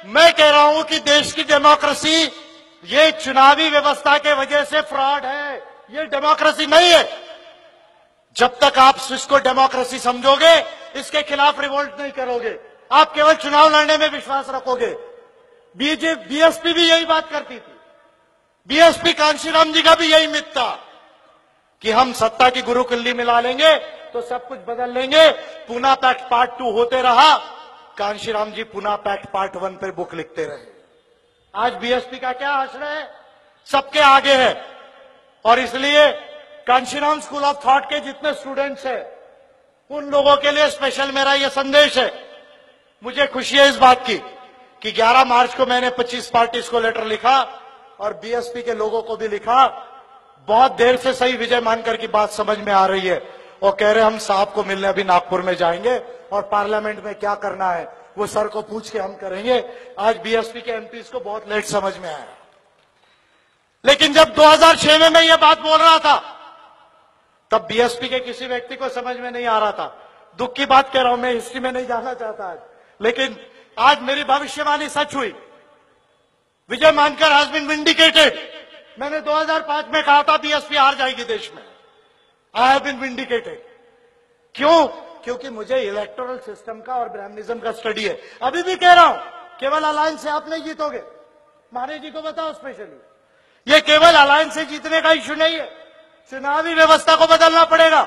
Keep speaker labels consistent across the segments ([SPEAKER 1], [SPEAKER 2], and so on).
[SPEAKER 1] मैं कह रहा हूं कि देश की डेमोक्रेसी ये चुनावी व्यवस्था के वजह से फ्रॉड है, ये डेमोक्रेसी नहीं है। जब तक आप इसको डेमोक्रेसी समझोगे, इसके खिलाफ रिवोल्ट नहीं करोगे, आप केवल चुनाव लड़ने में विश्वास रखोगे। बीएसपी भी यही बात करती थी। बीएसपी कांशीराम जी का भी यही मिथ था कि हम सत्ता की गुरुकिल्ली मिला लेंगे तो सब कुछ बदल लेंगे। पूना पैक्ट पार्ट 2 होते रहा, कांशीराम जी पूना पैक्ट पार्ट 1 पर बुक लिखते रहे। आज बीएसपी का क्या आश्रय है? सबके आगे है। और इसलिए कांशीराम स्कूल ऑफ थॉट के जितने स्टूडेंट्स हैं, उन लोगों के लिए स्पेशल मेरा यह संदेश है। मुझे खुशी है इस बात की कि 11 मार्च को मैंने 25 पार्टीज को लेटर लिखा और बीएसपी के लोगों को भी लिखा। बहुत देर से सही विजय मानकर की बात समझ में आ रही है और कह रहे हम साहब को मिलने अभी नागपुर में जाएंगे और पार्लियामेंट में क्या करना है वो सर को पूछ के हम करेंगे। आज बीएसपी के एमपीज को बहुत लेट समझ में आया, लेकिन जब 2006 में मैं ये बात बोल रहा था तब बीएसपी के किसी व्यक्ति को समझ में नहीं आ रहा था। दुख की बात कह रहा हूं, मैं हिस्ट्री में नहीं जाना चाहता आज, लेकिन आज मेरी भविष्यवाणी सच हुई। विजय मानकर हैज बीन विंडिकेटेड। मैंने 2005 में कहा था बीएसपी हार जाएगी देश में। I have been vindicated. क्यों? क्योंकि मुझे इलेक्टोरल सिस्टम का और ब्राह्मणिज्म का स्टडी है। अभी भी कह रहा हूं, केवल अलायंस से आप नहीं जीतोगे। माने जी को बताओ स्पेशली, ये केवल अलायंस से जीतने का इश्यू नहीं है, चुनावी व्यवस्था को बदलना पड़ेगा।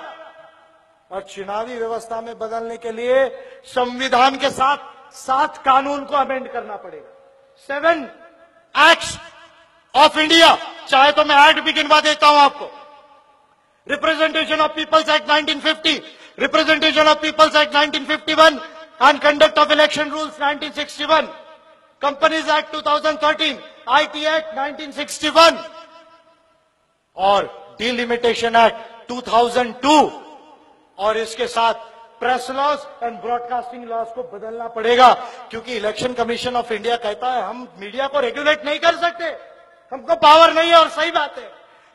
[SPEAKER 1] और चुनावी व्यवस्था में बदलने के लिए संविधान के साथ 7 कानून को अमेंड करना पड़ेगा। 7 एक्ट्स ऑफ इंडिया, चाहे तो मैं एक्ट भी गिनवा देता हूं आपको। Representation of people's act 1950, representation of people's act 1951 and conduct of election rules 1961, companies act 2013, IT act 1961 और डिलिमिटेशन एक्ट 2002। और इसके साथ press laws and broadcasting laws को बदलना पड़ेगा, क्योंकि इलेक्शन कमीशन ऑफ इंडिया कहता है हम मीडिया को रेगुलेट नहीं कर सकते, हमको पावर नहीं है। और सही बात है,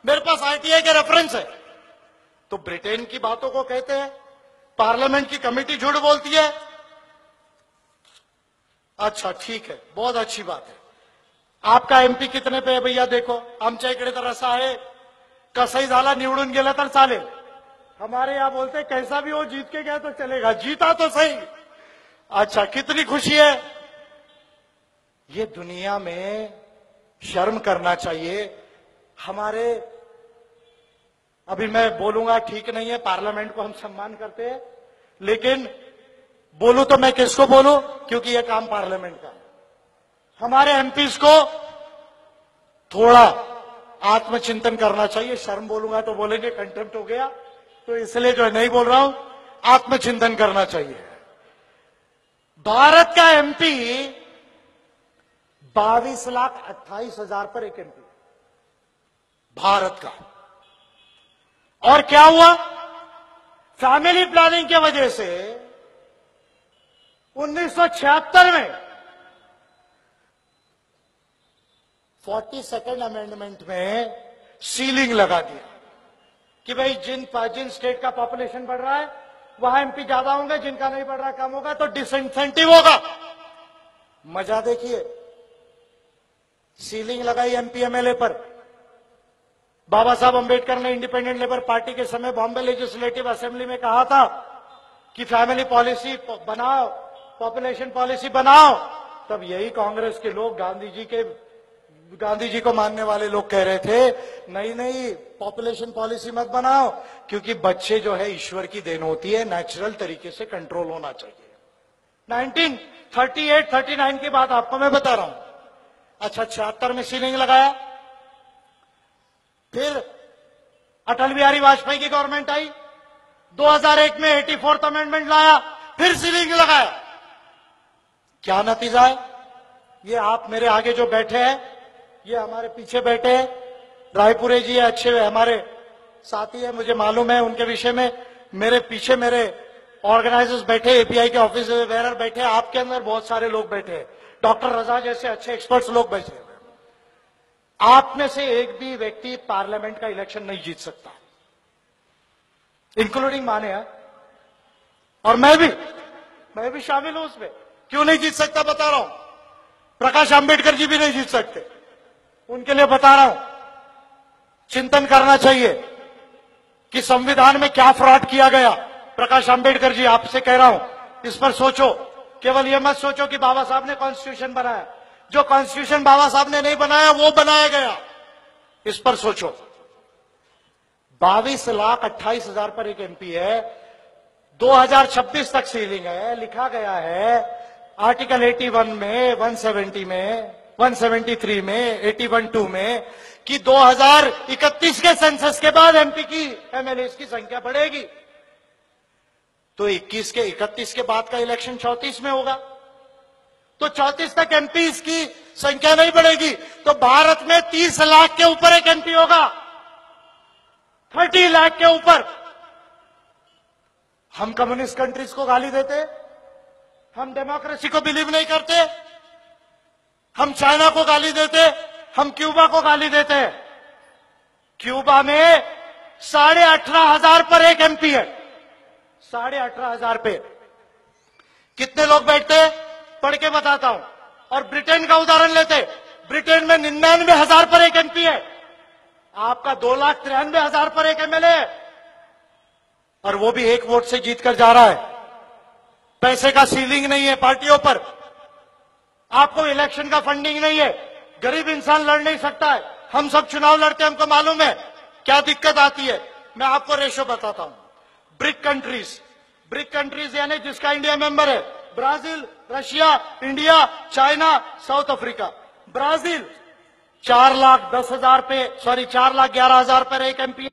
[SPEAKER 1] मेरे पास आईटीआई के रेफरेंस है। तो ब्रिटेन की बातों को कहते हैं, पार्लियामेंट की कमेटी झूठ बोलती है। अच्छा ठीक है, बहुत अच्छी बात है। आपका एमपी कितने पे है भैया? देखो, आमच्या इकडे तर असं आहे, कसंही झाला निवडून गेला तर चालेल। हमारे यहां बोलते कैसा भी हो जीत के गया तो चलेगा, जीता तो सही। अच्छा, कितनी खुशी है। ये दुनिया में शर्म करना चाहिए। हमारे, अभी मैं बोलूंगा ठीक नहीं है, पार्लियामेंट को हम सम्मान करते हैं, लेकिन बोलूं तो मैं किसको बोलूं, क्योंकि यह काम पार्लियामेंट का है। हमारे एमपीज को थोड़ा आत्मचिंतन करना चाहिए। शर्म बोलूंगा तो बोलेंगे कंटेम्प्ट हो गया, तो इसलिए जो है नहीं बोल रहा हूं, आत्मचिंतन करना चाहिए। भारत का एमपी 22,28,000 पर एक एमपी, भारत का। और क्या हुआ? फैमिली प्लानिंग की वजह से 1976 में 42nd अमेंडमेंट में सीलिंग लगा दिया कि भाई जिन स्टेट का पॉपुलेशन बढ़ रहा है वहां एमपी ज्यादा होंगे, जिनका नहीं बढ़ रहा कम होगा, तो डिसइंसेंटिव होगा। मजा देखिए, सीलिंग लगाई एमपी एमएलए पर। बाबा साहब अंबेडकर ने इंडिपेंडेंट लेबर पार्टी के समय बॉम्बे लेजिस्लेटिव असेंबली में कहा था कि फैमिली पॉलिसी बनाओ, पॉपुलेशन पॉलिसी बनाओ। तब यही कांग्रेस के लोग, गांधी जी को मानने वाले लोग कह रहे थे नहीं नहीं, पॉपुलेशन पॉलिसी मत बनाओ, क्योंकि बच्चे जो है ईश्वर की देन होती है, नेचुरल तरीके से कंट्रोल होना चाहिए। 1938-39 की बात आपको मैं बता रहा हूं। अच्छा, 76 में सीलिंग लगाया। फिर अटल बिहारी वाजपेयी की गवर्नमेंट आई, 2001 में 84th अमेंडमेंट लाया, फिर सीलिंग लगाया। क्या नतीजा है? ये आप मेरे आगे जो बैठे हैं, ये हमारे पीछे बैठे हैं, रायपुरे जी अच्छे हमारे साथी है, मुझे मालूम है उनके विषय में। मेरे पीछे मेरे ऑर्गेनाइजर्स बैठे, एपीआई के ऑफिस वेयर बैठे, आपके अंदर बहुत सारे लोग बैठे हैं, डॉक्टर रजा जैसे अच्छे एक्सपर्ट्स लोग बैठे हुए। आप में से एक भी व्यक्ति पार्लियामेंट का इलेक्शन नहीं जीत सकता, इंक्लूडिंग माने। और मैं भी शामिल हूं उसमें। क्यों नहीं जीत सकता बता रहा हूं। प्रकाश आंबेडकर जी भी नहीं जीत सकते। उनके लिए बता रहा हूं, चिंतन करना चाहिए कि संविधान में क्या फ्रॉड किया गया। प्रकाश आंबेडकर जी, आपसे कह रहा हूं, इस पर सोचो। केवल यह मत सोचो कि बाबा साहब ने कॉन्स्टिट्यूशन बनाया। जो कॉन्स्टिट्यूशन बाबा साहब ने नहीं बनाया वो बनाया गया, इस पर सोचो। 22,28,000 पर एक एमपी है, 2026 तक सीलिंग है। लिखा गया है आर्टिकल 81 में, 170 में, 173 में, 81(2) में कि 2031 के सेंसस के बाद एमपी की, एमएलए की संख्या बढ़ेगी। तो 31 के बाद का इलेक्शन 34 में होगा, तो 34 तक एमपी की संख्या नहीं बढ़ेगी। तो भारत में 30 लाख के ऊपर एक एमपी होगा, 30 लाख के ऊपर। हम कम्युनिस्ट कंट्रीज को गाली देते, हम डेमोक्रेसी को बिलीव नहीं करते, हम चाइना को गाली देते, हम क्यूबा को गाली देते। क्यूबा में 18,500 पर एक एमपी है, 18,500 पे कितने लोग बैठते, पढ़ के बताता हूं। और ब्रिटेन का उदाहरण लेते, ब्रिटेन में 99,000 पर एक एमपी है, आपका 2,93,000 पर एक एमएलए है, और वो भी एक वोट से जीतकर जा रहा है। पैसे का सीलिंग नहीं है पार्टियों पर, आपको इलेक्शन का फंडिंग नहीं है, गरीब इंसान लड़ नहीं सकता है। हम सब चुनाव लड़ते हैं, हमको मालूम है क्या दिक्कत आती है। मैं आपको रेशो बताता हूं। ब्रिक कंट्रीज यानी जिसका इंडिया मेंबर है, Brazil, Russia, India, China, south Africa. Brazil 4,11,000 पर एक एमपी